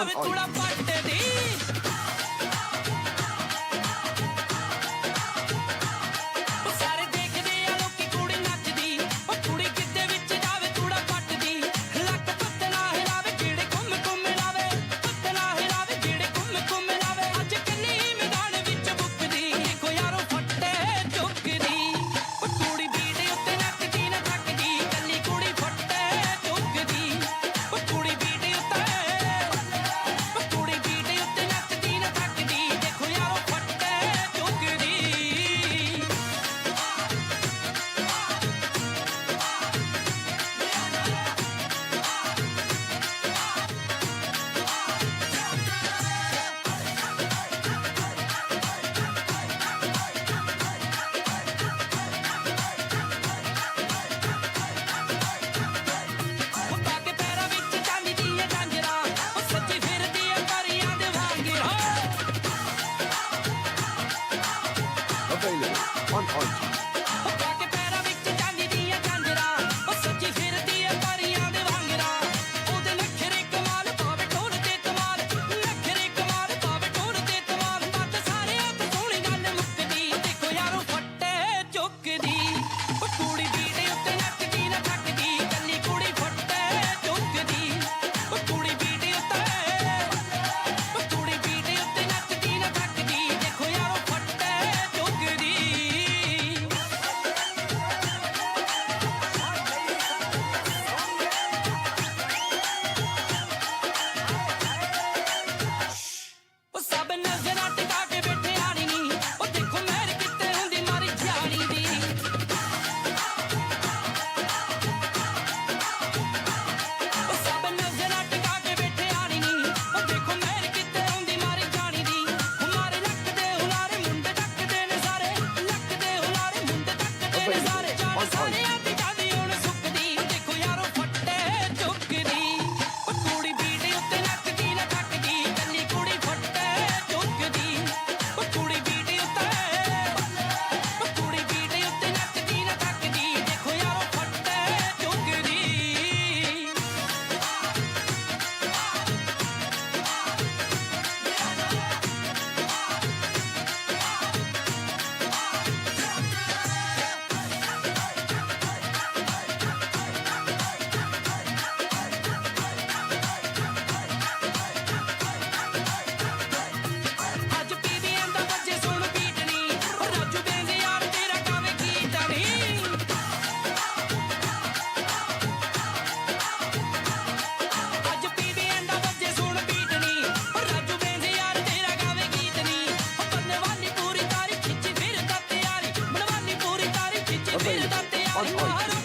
ਜਾਵੇ ਥੋੜਾ ਪੱਟ ਦੀ ਸਾਰੇ ਦੇਖਦੇ ਆ ਲੋਕੀ ਕੁੜੀ ਨੱਚਦੀ ਉਹ ਕੁੜੀ ਕਿਤੇ ਵਿੱਚ ਜਾਵੇ ਥੋੜਾ ਪੱਟ ਦੀ ਲੱਕ ਪੱਤਲਾ ਹਿਲਾਵੇ ਜਿਹੜੇ ਘੁੰਮ ਘੁੰਮ ਲਾਵੇ ਪੱਤਲਾ ਹਿਲਾਵੇ ਜਿਹੜੇ ਘੁੰਮ ਘੁੰਮ ਲਾਵੇ ਅੱਜ ਕੱਲੀ ਮੈਦਾਨ ਵਿੱਚ ਬੁੱਕਦੀ ਦੇਖੋ ਯਾਰੋ ਫੱਟੇ ਚੁੱਕਦੀ ਉਹ ਕੁੜੀ ਬੀਟ ਉੱਤੇ ਨੱਚਦੀ ਨਾ ਥੱਕਦੀ ਕੱਲੀ ਕੁੜੀ ਫੱਟੇ ਚੁੱਕਦੀ ਉਹ ਕੁੜੀ ਬੀਟ ਉੱਤੇ ਨੱਚਦੀ ਨਾ ਥੱਕਦੀ ਦੇਖੋ ਯਾਰੋ ਫੱਟੇ ਚੁੱਕਦੀ ਉਹ ਪਾ ਕੇ ਪੈਰਾਂ ਵਿੱਚ ਚਾਂਦੀ ਦੀਆਂ ਝਾਂਜਰਾਂ ਉਹ ਸੱਜੀ ਫਿਰਦੀ ਆ ਪਰੀਆਂ ਦੇ ਵਾਂਗਰ Available on Auntie. ਉਹ ਪਾ ਕੇ ਪੈਰਾਂ ਵਿੱਚ ਚਾਂਦੀ ਦੀਆਂ ਝਾਂਜਰਾਂ ਉਹ ਸੱਜੀ ਫਿਰਦੀ ਆ ਪਰੀਆਂ ਦੇ ਵਾਂਗਰਾਂ ਉਹਦੇ ਨਖਰੇ ਕਮਾਲ ਪਾਵੇ ਢੋਲ ਤੇ ਧਮਾਲ ਨਖਰੇ ਕਮਾਲ ਪਾਵੇ ਢੋਲ ਤੇ ਧਮਾਲ ਮੱਤ ਸਾਰਿਆਂ ਤੋਂ ਸੋਹਣੀ ਗੱਲ ਮੁੱਕਦੀ ਦੇਖੋ ਯਾਰੋ ਫੱਟੇ ਚੁੱਕਦੀ ਉਹ ਕੁੜੀ ਬੀਟ ਉੱਤੇ ਨੱਚਦੀ ਨਾ ਥੱਕਦੀ ਕੱਲੀ ਕੁੜੀ ਫੱਟੇ ਚੁੱਕਦੀ ਉਹ ਕੁੜੀ ਬੀਟ ਉੱਤੇ ਨੱਚਦੀ ਨਾ ਥੱਕਦੀ ਦੇਖੋ ਯਾਰੋ ਫੱਟੇ ਚੁੱਕਦੀ ਉਹ ਸਭ ਨਜ਼ਰਾਂ ਟਿਕਾ ਕੇ ਬੈਠੇ ਆਣੀ ਨੀ ਉਹ ਦੇਖੋ ਮਹਿਰ ਕਿਤੇ ਹੁੰਦੀ ਮਾਰੀ ਜਾਣੀ ਦੀ ਉਹ ਸਭ ਨਜ਼ਰਾਂ ਟਿਕਾ ਕੇ ਬੈਠੇ ਆਣੀ ਨੀ ਉਹ ਦੇਖੋ ਮਹਿਰ ਕਿਤੇ ਹੁੰਦੀ ਮਾਰੀ ਜਾਣੀ ਦੀ ਹਮਾਰੇ ਲੱਕ ਦੇ ਹੁਲਾਰੇ ਮੁੰਡੇ ਟੱਕਦੇ ਨੇ ਸਾਰੇ ਲੱਕ ਦੇ ਹੁਲਾਰੇ ਮੁੰਡੇ ਟੱਕਦੇ ਨੇ ਸਾਰੇ ਜਾਨ ਸਾਰਿਆਂ ਦੀ ਜਾਂਦੀ ਹੁਣ ਸੁੱਕਦੀ ਦੇਖੋ ਯਾਰੋ ਫੱਟੇ ਚੁੱਕਦੀ ਉਹ ਕੁੜੀ ਬੀਟ ਉੱਤੇ ਨੱਚਦੀ ਨਾ ਥੱਕਦੀ ਕੱਲੀ ਕੁੜੀ ਫੱਟੇ ਚੁੱਕਦੀ ਉਹ ਕੁੜੀ ਬੀਟ ਉੱਤੇ ਨੱਚਦੀ ਨਾ ਥੱਕਦੀ ਦੇਖੋ ਯਾਰੋ ਫੱਟੇ ਚੁੱਕਦੀ ਅੱਜ ਪੀਵੀਐਮ ਦਾ ਵੱਜੇ ਸੁਣ ਬੀਟ ਨੀ ਉਹ ਰਾਜੂ ਬੇਂਦ ਯਾਰ ਤੇਰਾ ਗਾਵੇ ਗੀਤ ਨੀ ਅੱਜ ਪੀਵੀਐਮ ਦਾ ਵੱਜੇ ਸੁਣ ਬੀਟ ਨੀ ਉਹ ਰਾਜੂ ਬੇਂਦ ਯਾਰ ਤੇਰਾ ਗਾਵੇ ਗੀਤ ਨੀ ਉਹ ਬੰਨਵਾਨੀ ਪੂਰੀ ਤਾਰੀ ਖਿੱਚੀ ਫਿਰਦਾ ਤਿਆਰੀ ਬਣਵਾਨੀ ਪੂਰੀ ਤਾਰੀ ਖਿੱਚੀ ਫਿਰਦਾ ਤਿਆਰੀ ਮਾਰੋ